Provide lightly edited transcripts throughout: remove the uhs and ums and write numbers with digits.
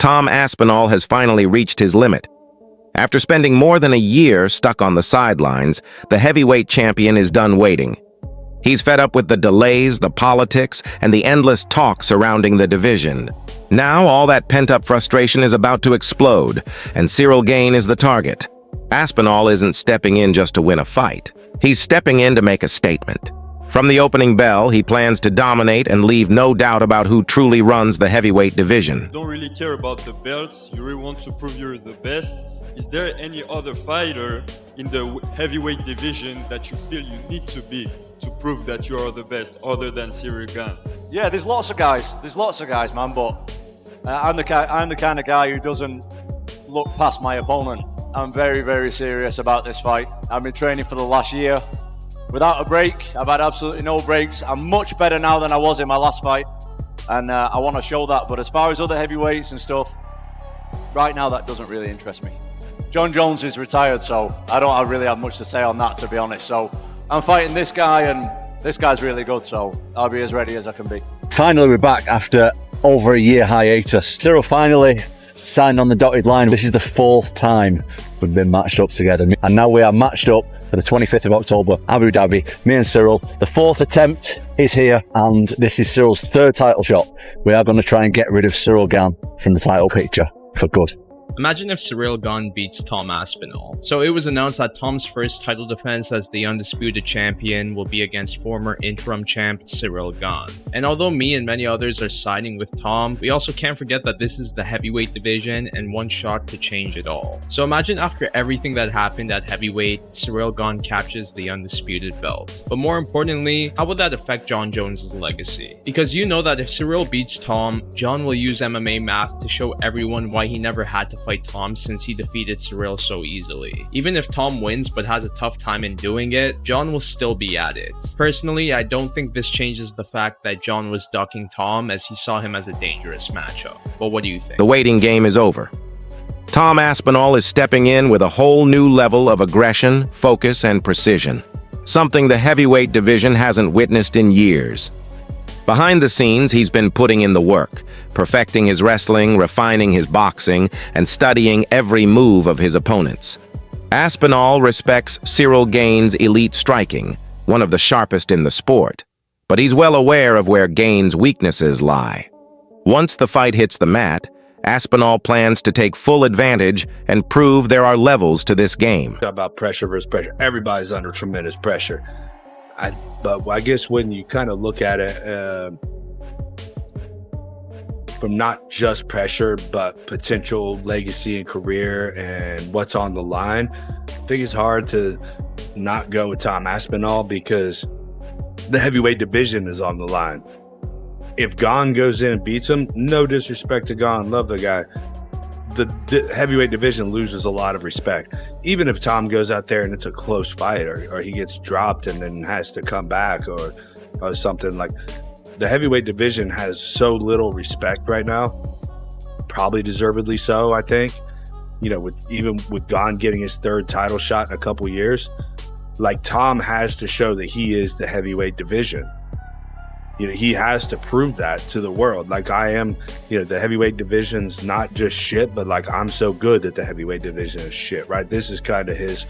Tom Aspinall has finally reached his limit. After spending more than a year stuck on the sidelines, the heavyweight champion is done waiting. He's fed up with the delays, the politics, and the endless talk surrounding the division. Now all that pent-up frustration is about to explode, and Ciryl Gane is the target. Aspinall isn't stepping in just to win a fight. He's stepping in to make a statement. From the opening bell, he plans to dominate and leave no doubt about who truly runs the heavyweight division. You don't really care about the belts, you really want to prove you're the best. Is there any other fighter in the heavyweight division that you feel you need to beat to prove that you are the best, other than Ciryl Gane? Yeah, there's lots of guys. There's lots of guys, man. But I'm the kind of guy who doesn't look past my opponent. I'm very, very serious about this fight. I've been training for the last year without a break. I've had absolutely no breaks. I'm much better now than I was in my last fight, and I want to show that. But as far as other heavyweights and stuff, right now that doesn't really interest me. Jon Jones is retired, so I don't really have much to say on that, to be honest. So I'm fighting this guy, and this guy's really good, so I'll be as ready as I can be. Finally, we're back after over a year hiatus. Ciryl finally signed on the dotted line. This is the 4th time we've been matched up together, and now we are matched up for the 25th of October, Abu Dhabi. Me and Ciryl, the 4th attempt is here, and this is Cyryl's 3rd title shot. We are going to try and get rid of Ciryl Gane from the title picture for good. Imagine if Ciryl Gane beats Tom Aspinall. So it was announced that Tom's first title defense as the undisputed champion will be against former interim champ Ciryl Gane. And although me and many others are siding with Tom, we also can't forget that this is the heavyweight division and one shot to change it all. So imagine after everything that happened at heavyweight, Ciryl Gane captures the undisputed belt. But more importantly, how would that affect Jon Jones' legacy? Because you know that if Ciryl beats Tom, Jon will use MMA math to show everyone why he never had to fight Tom since he defeated Ciryl so easily. Even if Tom wins but has a tough time in doing it, Jon will still be at it. Personally, I don't think this changes the fact that Jon was ducking Tom as he saw him as a dangerous matchup. But what do you think? The waiting game is over. Tom Aspinall is stepping in with a whole new level of aggression, focus, and precision. Something the heavyweight division hasn't witnessed in years. Behind the scenes, he's been putting in the work, perfecting his wrestling, refining his boxing, and studying every move of his opponents. Aspinall respects Ciryl Gane's elite striking, one of the sharpest in the sport, but he's well aware of where Gane's weaknesses lie. Once the fight hits the mat, Aspinall plans to take full advantage and prove there are levels to this game. About pressure versus pressure. Everybody's under tremendous pressure. But I guess when you kind of look at it from not just pressure, but potential legacy and career and what's on the line, I think it's hard to not go with Tom Aspinall because the heavyweight division is on the line. If Gane goes in and beats him, no disrespect to Gane, love the guy, the heavyweight division loses a lot of respect. Even if Tom goes out there and it's a close fight, or he gets dropped and then has to come back or something, like, the heavyweight division has so little respect right now, probably deservedly so, I think. You know, even with Gane getting his 3rd title shot in a couple years, like, Tom has to show that he is the heavyweight division. You know, he has to prove that to the world. Like, I am, you know, the heavyweight division's not just shit, but like, I'm so good that the heavyweight division is shit, right? This is kind of his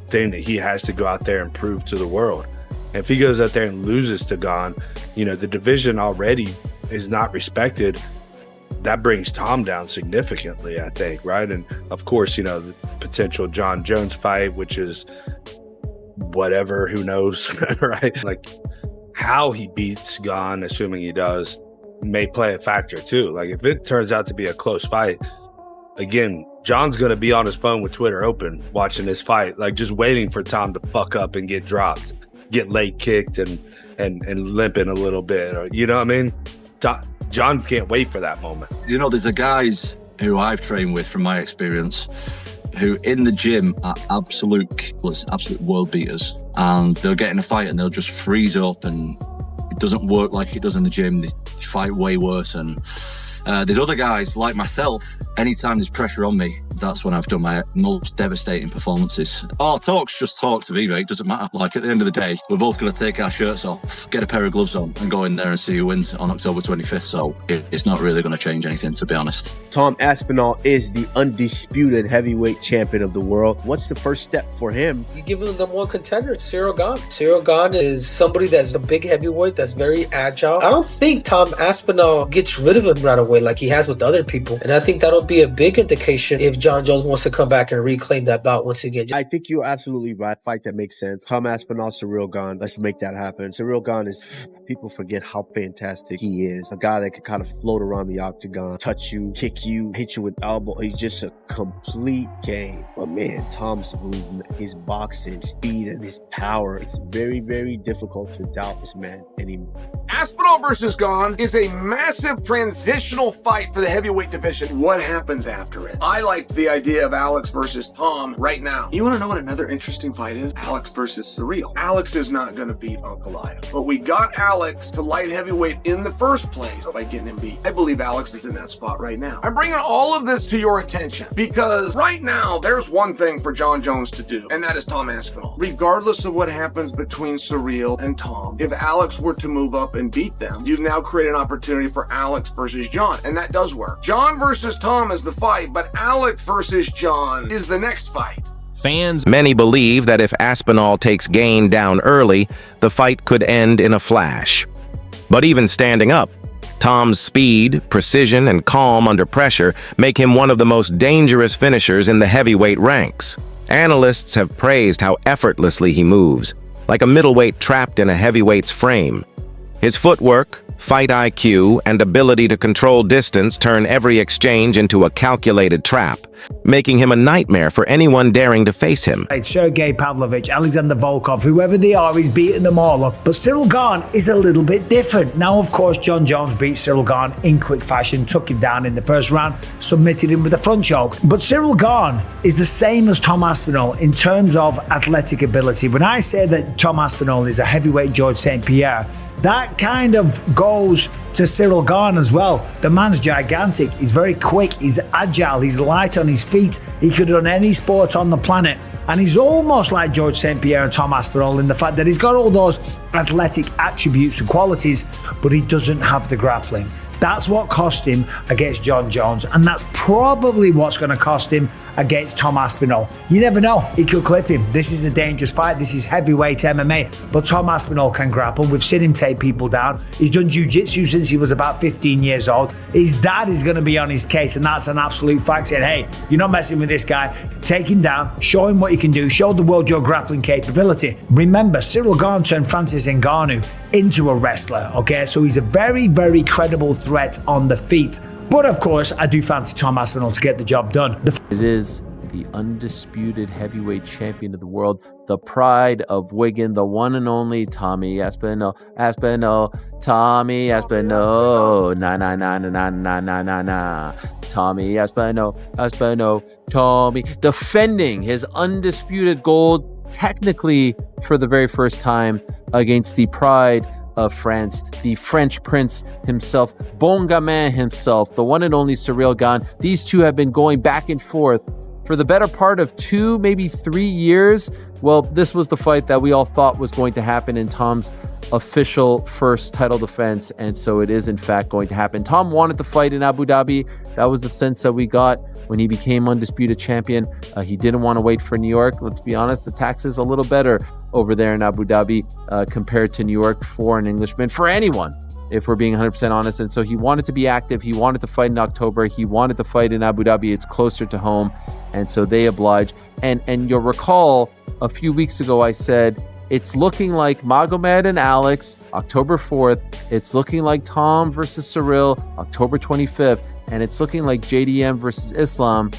thing that he has to go out there and prove to the world. And if he goes out there and loses to Gane, you know, the division already is not respected. That brings Tom down significantly, I think, right? And of course, you know, the potential Jon Jones fight, which is whatever, who knows, right? Like, how he beats Gane, assuming he does, may play a factor too. Like, if it turns out to be a close fight, again, Jon's going to be on his phone with Twitter open watching this fight, like, just waiting for Tom to fuck up and get dropped, get leg kicked and limping a little bit, or, you know what I mean? Jon can't wait for that moment. You know, there's the guys who I've trained with from my experience who in the gym are absolute world beaters, and they'll get in a fight and they'll just freeze up and it doesn't work like it does in the gym. They fight way worse. And there's other guys like myself, anytime there's pressure on me, that's when I've done my most devastating performances. Oh, talk's just talk to me, mate. Doesn't matter. Like, at the end of the day, we're both going to take our shirts off, get a pair of gloves on, and go in there and see who wins on October 25th. So it's not really going to change anything, to be honest. Tom Aspinall is the undisputed heavyweight champion of the world. What's the first step for him? You give him the number one contender, Ciryl Gane. Ciryl Gane is somebody that's a big heavyweight, that's very agile. I don't think Tom Aspinall gets rid of him right away like he has with other people. And I think that'll be a big indication if Jon Jones wants to come back and reclaim that bout once again. I think you're absolutely right. Fight that makes sense. Tom Aspinall, Ciryl Gane. Let's make that happen. Ciryl Gane is, people forget how fantastic he is. A guy that can kind of float around the octagon, touch you, kick you, hit you with elbow. He's just a complete game. But man, Tom's movement, his boxing, speed, and his power, it's very, very difficult to doubt this man anymore. Aspinall versus Gane is a massive transitional fight for the heavyweight division. What happens after it? I like the idea of Alex versus Tom right now. You want to know what another interesting fight is? Alex versus Ciryl. Alex is not going to beat Uncle Ida, but we got Alex to light heavyweight in the first place by getting him beat. I believe Alex is in that spot right now. I'm bringing all of this to your attention because right now there's one thing for Jon Jones to do, and that is Tom Aspinall. Regardless of what happens between Ciryl and Tom, if Alex were to move up and beat them, you've now created an opportunity for Alex versus Jon, and that does work. Jon versus Tom is the fight, but Alex versus Jon is the next fight. Many believe that if Aspinall takes Gane down early, the fight could end in a flash. But even standing up, Tom's speed, precision, and calm under pressure make him one of the most dangerous finishers in the heavyweight ranks. Analysts have praised how effortlessly he moves, like a middleweight trapped in a heavyweight's frame. His footwork, fight IQ, and ability to control distance turn every exchange into a calculated trap, making him a nightmare for anyone daring to face him. Sergey Pavlovich, Alexander Volkov, whoever they are, he's beating them all up. But Ciryl Gane is a little bit different. Now, of course, Jon Jones beat Ciryl Gane in quick fashion, took him down in the first round, submitted him with a front choke. But Ciryl Gane is the same as Tom Aspinall in terms of athletic ability. When I say that Tom Aspinall is a heavyweight George St. Pierre, that kind of goes to Ciryl Gane as well. The man's gigantic, he's very quick, he's agile, he's light on his feet, he could run any sport on the planet. And he's almost like George St. Pierre and Tom Aspinall in the fact that he's got all those athletic attributes and qualities, but he doesn't have the grappling. That's what cost him against Jon Jones, and that's probably what's going to cost him against Tom Aspinall. You never know, he could clip him. This is a dangerous fight, this is heavyweight MMA, but Tom Aspinall can grapple. We've seen him take people down. He's done jiu-jitsu since he was about 15 years old. His dad is going to be on his case, and that's an absolute fact, saying, hey, you're not messing with this guy. Take him down, show him what you can do, show the world your grappling capability. Remember, Ciryl Gane turned Francis Ngannou into a wrestler, okay? So he's a very, very credible threat on the feet. But of course, I do fancy Tom Aspinall to get the job done. It is the undisputed heavyweight champion of the world, the pride of Wigan, the one and only Tommy Aspinall. Tommy Aspinall, na. Tommy Aspinall, Tommy, defending his undisputed gold, technically for the very first time against the pride of France, the French prince himself, Bon Gamin himself, the one and only Ciryl Gane. These two have been going back and forth for the better part of 2, maybe 3 years. Well, this was the fight that we all thought was going to happen in Tom's official first title defense, and so it is in fact going to happen. Tom wanted to fight in Abu Dhabi. That was the sense that we got when he became undisputed champion. He didn't want to wait for New York. Let's be honest, the tax is a little better over there in Abu Dhabi compared to New York for an Englishman, for anyone, if we're being 100% honest. And so he wanted to be active. He wanted to fight in October. He wanted to fight in Abu Dhabi. It's closer to home, and so they oblige. And you'll recall a few weeks ago I said, it's looking like Magomed and Alex, October 4th. It's looking like Tom versus Ciryl, October 25th. And it's looking like JDM versus Islam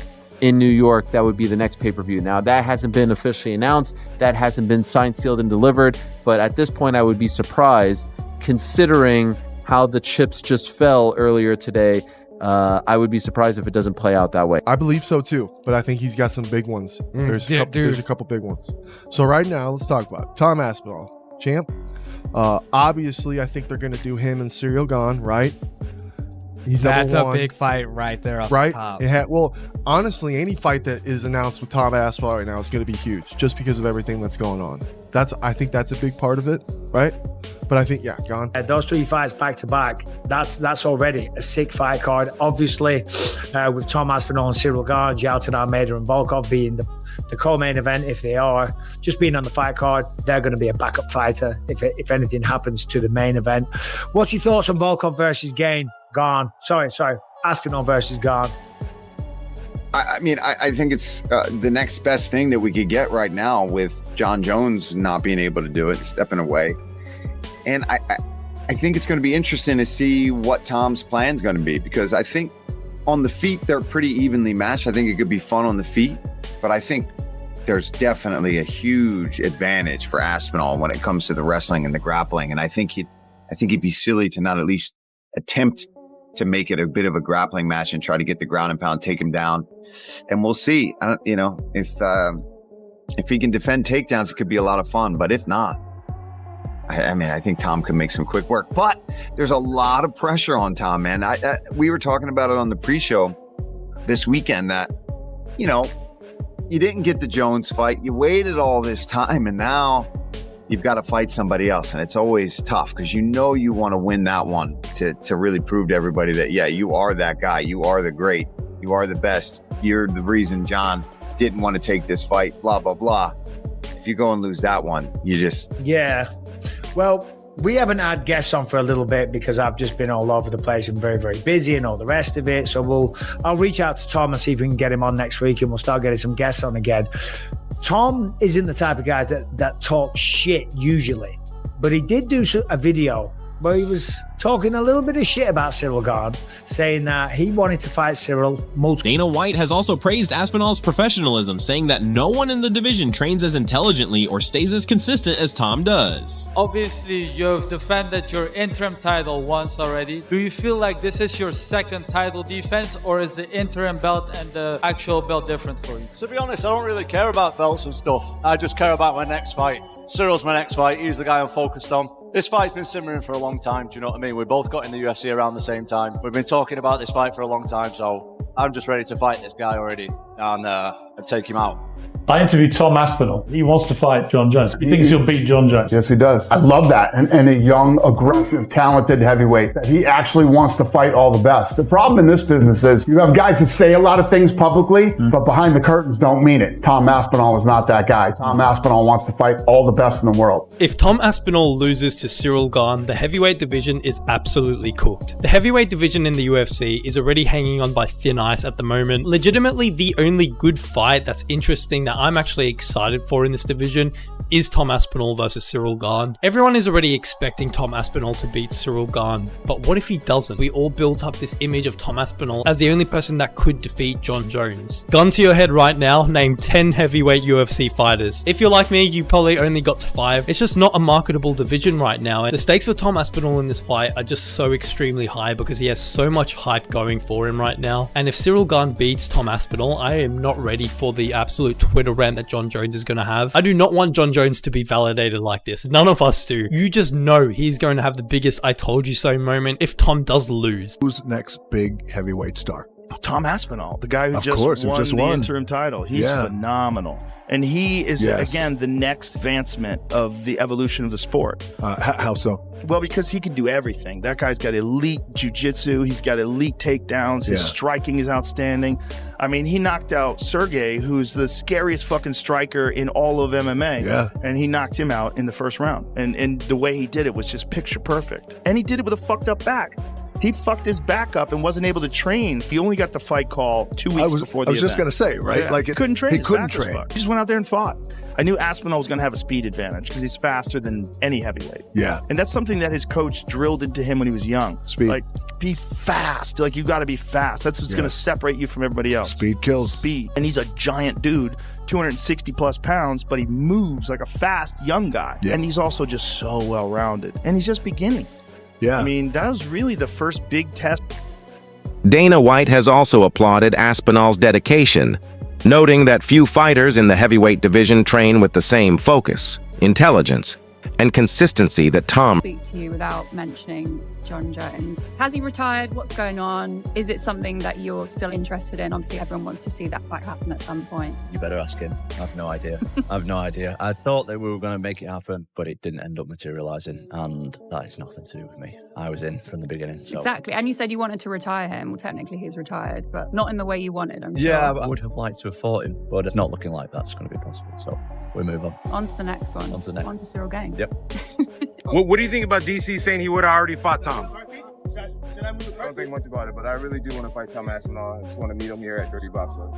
in New York. That would be the next pay-per-view. Now, that hasn't been officially announced. That hasn't been signed, sealed, and delivered. But at this point, I would be surprised, considering how the chips just fell earlier today. I would be surprised if it doesn't play out that way. I believe so too, but I think he's got some big ones. There's a couple big ones. So right now, let's talk about Tom Aspinall, champ. Obviously, I think they're going to do him and Ciryl Gane, right? He's That's number one. a big fight right there off Right? the top. Well, honestly, any fight that is announced with Tom Aspinall right now is going to be huge, just because of everything that's going on. I think that's a big part of it, right? But I think, Gone. Those 3 fights back to back, that's already a sick fight card. Obviously, with Tom Aspinall and Ciryl Gane, Jailton Almeida and Volkov being the co-main event, if they are, just being on the fight card, they're going to be a backup fighter if anything happens to the main event. What's your thoughts on Volkov versus Gane? Sorry, Aspinall versus Gane. I think it's the next best thing that we could get right now with Jon Jones not being able to do it, stepping away. And I think it's going to be interesting to see what Tom's plan is going to be, because I think on the feet, they're pretty evenly matched. I think it could be fun on the feet, but I think there's definitely a huge advantage for Aspinall when it comes to the wrestling and the grappling. And I think he'd be silly to not at least attempt to make it a bit of a grappling match and try to get the ground and pound, take him down. And we'll see. If he can defend takedowns, it could be a lot of fun. But if not, I think Tom could make some quick work. But there's a lot of pressure on Tom, man. We were talking about it on the pre-show this weekend that, you didn't get the Jones fight. You waited all this time, and now you've got to fight somebody else. And it's always tough because you want to win that one to really prove to everybody that, you are that guy. You are the great. You are the best. You're the reason Jon didn't want to take this fight, blah, blah, blah. If you go and lose that one, you just... Yeah. Well, we haven't had guests on for a little bit because I've just been all over the place and very, very busy and all the rest of it. So I'll reach out to Tom and see if we can get him on next week, and we'll start getting some guests on again. Tom isn't the type of guy that talks shit usually, but he did do a video where he was talking a little bit of shit about Ciryl Gane, saying that he wanted to fight Ciryl multiple. Dana White has also praised Aspinall's professionalism, saying that no one in the division trains as intelligently or stays as consistent as Tom does. Obviously, you've defended your interim title once already. Do you feel like this is your second title defense, or is the interim belt and the actual belt different for you? To be honest, I don't really care about belts and stuff. I just care about my next fight. Cyryl's my next fight. He's the guy I'm focused on. This fight's been simmering for a long time. Do you know what I mean? We both got in the UFC around the same time. We've been talking about this fight for a long time, so I'm just ready to fight this guy already and take him out. I interviewed Tom Aspinall. He wants to fight Jon Jones. He thinks he'll beat Jon Jones. Yes, he does. I love that. And a young, aggressive, talented heavyweight that he actually wants to fight all the best. The problem in this business is you have guys that say a lot of things publicly, but behind the curtains don't mean it. Tom Aspinall is not that guy. Tom Aspinall wants to fight all the best in the world. If Tom Aspinall loses to Ciryl Gane, the heavyweight division is absolutely cooked. The heavyweight division in the UFC is already hanging on by thin ice at the moment. Legitimately, the only good fight that's interesting that I'm actually excited for in this division is Tom Aspinall versus Ciryl Gane. Everyone is already expecting Tom Aspinall to beat Ciryl Gane, but what if he doesn't? We all built up this image of Tom Aspinall as the only person that could defeat Jon Jones. Gun to your head right now, name 10 heavyweight UFC fighters. If you're like me, you probably only got to 5. It's just not a marketable division right now, and the stakes for Tom Aspinall in this fight are just so extremely high because he has so much hype going for him right now. And if Ciryl Gane beats Tom Aspinall, I am not ready for the absolute Twitter rant that Jon Jones is going to have. I do not want Jon Jones to be validated like this. None of us do. You just know he's going to have the biggest I told you so moment if Tom does lose. Who's next big heavyweight star? Tom Aspinall, the guy who Of just course, who won just the won. interim title. He's phenomenal. And he is, again, the next advancement of the evolution of the sport. How so? Well, because he can do everything. That guy's got elite jiu-jitsu. He's got elite takedowns. His striking is outstanding. I mean, he knocked out Sergey, who's the scariest fucking striker in all of MMA. Yeah. And he knocked him out in the first round. And the way he did it was just picture perfect. And he did it with a fucked up back. He fucked his back up and wasn't able to train. He only got the fight call 2 weeks before the event. I was just going to say, right? Yeah. Like He couldn't train. He His couldn't back was train. fucked. He just went out there and fought. I knew Aspinall was going to have a speed advantage because he's faster than any heavyweight. Yeah. And that's something that his coach drilled into him when he was young. Speed. Like, be fast. Like, you got to be fast. That's what's going to separate you from everybody else. Speed kills. Speed. And he's a giant dude, 260 plus pounds, but he moves like a fast young guy. Yeah. And he's also just so well-rounded. And he's just beginning. Yeah. I mean, that was really the first big test. Dana White has also applauded Aspinall's dedication, noting that few fighters in the heavyweight division train with the same focus, intelligence, and consistency that Tom Speak to you without mentioning Jon Jones. Has he retired? What's going on? Is it something that you're still interested in? Obviously, everyone wants to see that fight happen at some point. You better ask him. I've no idea. I've no idea. I thought that we were going to make it happen, but it didn't end up materializing, and that is nothing to do with me. I was in from the beginning. So. Exactly. And you said you wanted to retire him. Well, technically he's retired, but not in the way you wanted, I'm sure. Yeah, I would have liked to have fought him, but it's not looking like that's going to be possible. So we move on. On to the next one. On to the next. On to Ciryl Gane. Yep. What do you think about DC saying he would have already fought Tom? I don't think much about it, but I really do want to fight Tom Aspinall. I just want to meet him here at Dirty Boxing.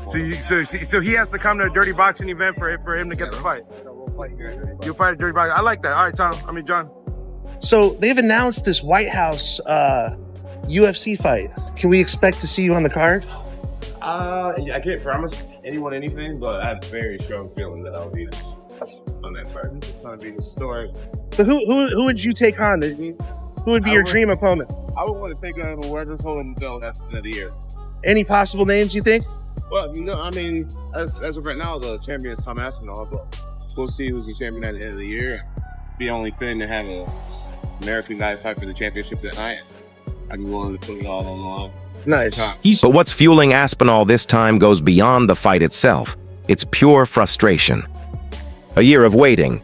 So he has to come to a Dirty Boxing event for him to get the fight. You'll fight at Dirty Boxing. I like that. All right, John. So they've announced this White House UFC fight. Can we expect to see you on the card? I can't promise anyone anything, but I have a very strong feeling that I'll be on that card. It's going to be historic. So who would you take on? Who would be your dream opponent? I would want to take on whoever's holding the belt at the end of the year. Any possible names you think? Well, as of right now, the champion is Tom Aspinall, but we'll see who's the champion at the end of the year. Be only fitting to have an American guy fight for the championship that night. I'd be willing to put it all on the line. Nice. But what's fueling Aspinall this time goes beyond the fight itself. It's pure frustration. A year of waiting,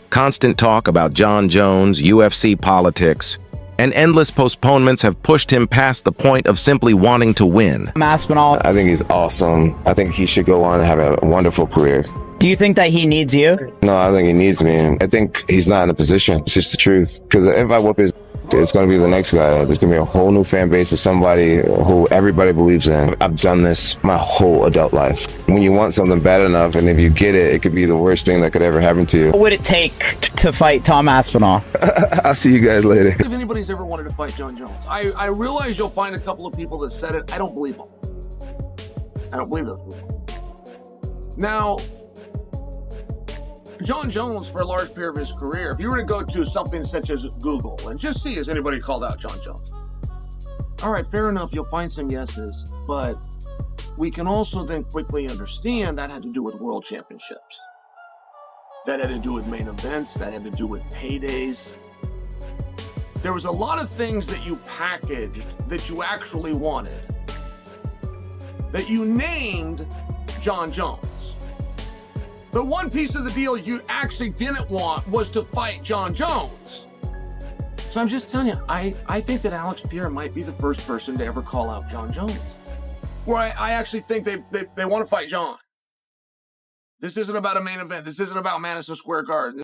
constant talk about Jon Jones, UFC politics, and endless postponements have pushed him past the point of simply wanting to win. Aspinall. I think he's awesome. I think he should go on and have a wonderful career. Do you think that he needs you? No, I think he needs me. I think he's not in a position. It's just the truth. Because if I whoop his, it's going to be the next guy. There's going to be a whole new fan base of somebody who everybody believes in. I've done this my whole adult life. When you want something bad enough, and if you get it, it could be the worst thing that could ever happen to you. What would it take to fight Tom Aspinall? I'll see you guys later. If anybody's ever wanted to fight Jon Jones, I realize you'll find a couple of people that said it. I don't believe them. I don't believe those people. Now, Jon Jones, for a large period of his career, if you were to go to something such as Google and just see, has anybody called out Jon Jones? All right, fair enough, you'll find some yeses, but we can also then quickly understand that had to do with world championships. That had to do with main events, that had to do with paydays. There was a lot of things that you packaged that you actually wanted, that you named Jon Jones. The one piece of the deal you actually didn't want was to fight Jon Jones. So I'm just telling you, I think that Alex Pierre might be the first person to ever call out Jon Jones. Where I actually think they want to fight Jon. This isn't about a main event. This isn't about Madison Square Garden.